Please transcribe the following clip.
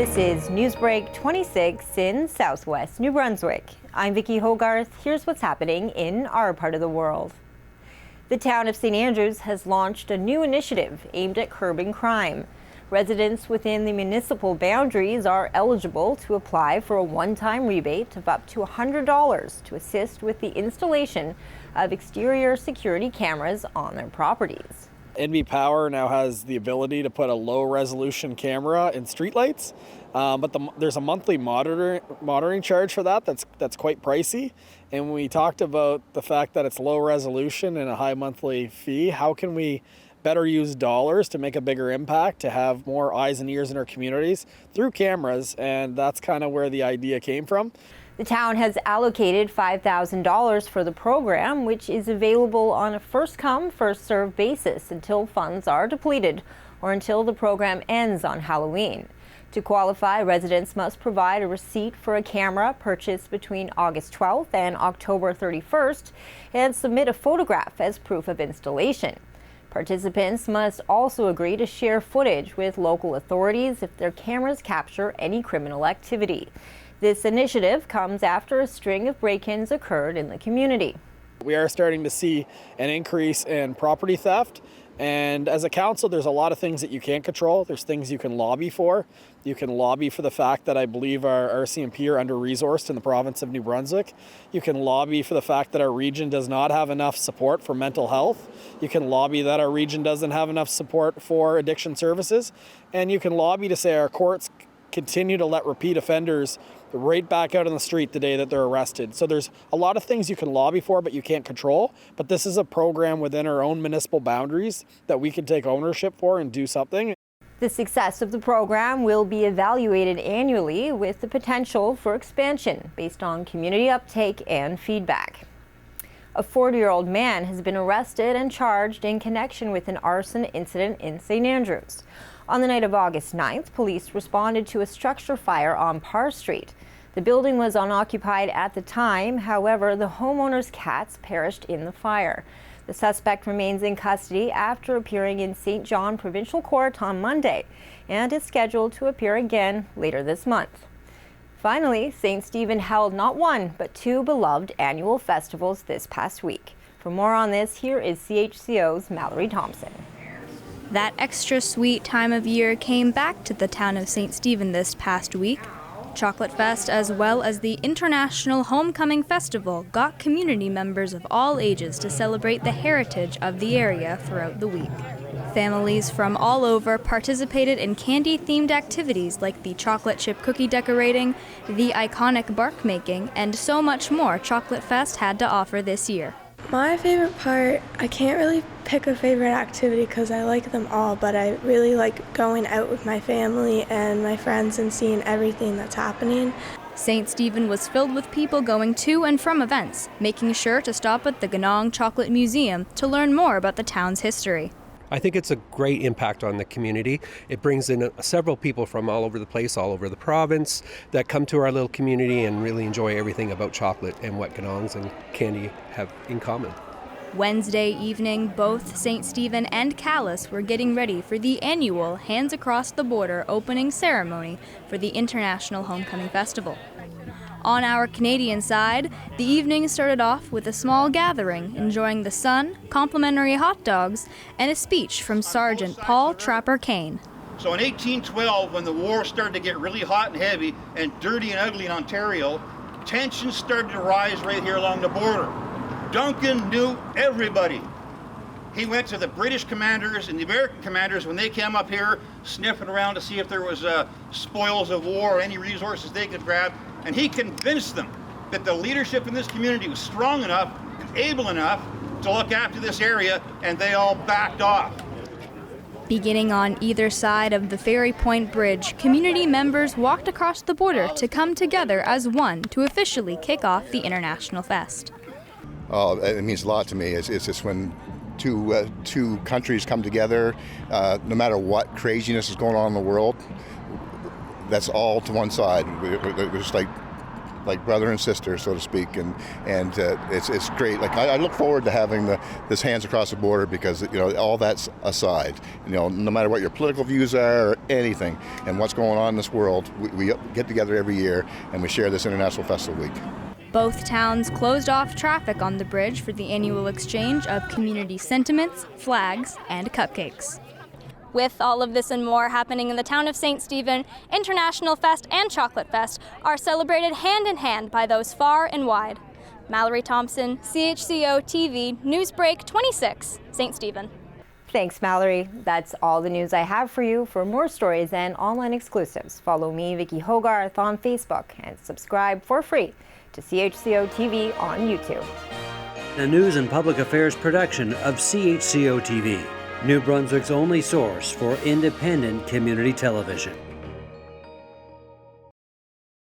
This is NewsBreak26 in Southwest New Brunswick. I'm Vicki Hogarth. Here's what's happening in our part of the world. The town of St. Andrews has launched a new initiative aimed at curbing crime. Residents within the municipal boundaries are eligible to apply for a one-time rebate of up to $100 to assist with the installation of exterior security cameras on their properties. NB Power now has the ability to put a low-resolution camera in streetlights, but there's a monthly monitoring charge for that. That's quite pricey. And when we talked about the fact that it's low resolution and a high monthly fee, how can we better use dollars to make a bigger impact, to have more eyes and ears in our communities through cameras? And that's kind of where the idea came from. The town has allocated $5,000 for the program, which is available on a first-come, first-served basis until funds are depleted or until the program ends on Halloween. To qualify, residents must provide a receipt for a camera purchased between August 12th and October 31st and submit a photograph as proof of installation. Participants must also agree to share footage with local authorities if their cameras capture any criminal activity. This initiative comes after a string of break-ins occurred in the community. We are starting to see an increase in property theft, and as a council there's a lot of things that you can't control. There's things you can lobby for. You can lobby for the fact that I believe our RCMP are under-resourced in the province of New Brunswick. You can lobby for the fact that our region does not have enough support for mental health. You can lobby that our region doesn't have enough support for addiction services. And you can lobby to say our courts continue to let repeat offenders right back out on the street the day that they're arrested. So there's a lot of things you can lobby for, but you can't control. But this is a program within our own municipal boundaries that we can take ownership for and do something. The success of the program will be evaluated annually with the potential for expansion based on community uptake and feedback. A 40-year-old man has been arrested and charged in connection with an arson incident in St. Andrews. On the night of August 9th, police responded to a structure fire on Parr Street. The building was unoccupied at the time. However, the homeowner's cats perished in the fire. The suspect remains in custody after appearing in St. John Provincial Court on Monday and is scheduled to appear again later this month. Finally, St. Stephen held not one, but two beloved annual festivals this past week. For more on this, here is CHCO's Mallory Thompson. That extra sweet time of year came back to the town of St. Stephen this past week. Chocolate Fest, as well as the International Homecoming Festival, got community members of all ages to celebrate the heritage of the area throughout the week. Families from all over participated in candy-themed activities like the chocolate chip cookie decorating, the iconic bark making, and so much more Chocolate Fest had to offer this year. My favorite part, I can't really pick a favorite activity because I like them all, but I really like going out with my family and my friends and seeing everything that's happening. St. Stephen was filled with people going to and from events, making sure to stop at the Ganong Chocolate Museum to learn more about the town's history. I think it's a great impact on the community. It brings in several people from all over the place, all over the province, that come to our little community and really enjoy everything about chocolate and what Ganongs and candy have in common. Wednesday evening, both St. Stephen and Calais were getting ready for the annual Hands Across the Border opening ceremony for the International Homecoming Festival. On our Canadian side, the evening started off with a small gathering, enjoying the sun, complimentary hot dogs, and a speech from Sergeant Paul Trapper Kane. So in 1812, when the war started to get really hot and heavy and dirty and ugly in Ontario, tensions started to rise right here along the border. Duncan knew everybody. He went to the British commanders and the American commanders when they came up here, sniffing around to see if there was spoils of war or any resources they could grab. And he convinced them that the leadership in this community was strong enough and able enough to look after this area, and they all backed off. Beginning on either side of the Ferry Point Bridge, community members walked across the border to come together as one to officially kick off the International Fest. Oh, it means a lot to me. It's just when two countries come together, no matter what craziness is going on in the world, that's all to one side. We're just like like brother and sister, so to speak, and it's great. Like I look forward to having this Hands Across the Border because all that's aside, no matter what your political views are or anything, and what's going on in this world, we get together every year and we share this International Festival Week. Both towns closed off traffic on the bridge for the annual exchange of community sentiments, flags, and cupcakes. With all of this and more happening in the town of St. Stephen, International Fest and Chocolate Fest are celebrated hand in hand by those far and wide. Mallory, Thompson, CHCO-TV, NewsBreak26, St. Stephen. Thanks, Mallory. That's all the news I have for you. For more stories and online exclusives, follow me, Vicki Hogarth, on Facebook and subscribe for free to CHCO-TV on YouTube. A news and public affairs production of CHCO-TV, New Brunswick's only source for independent community television.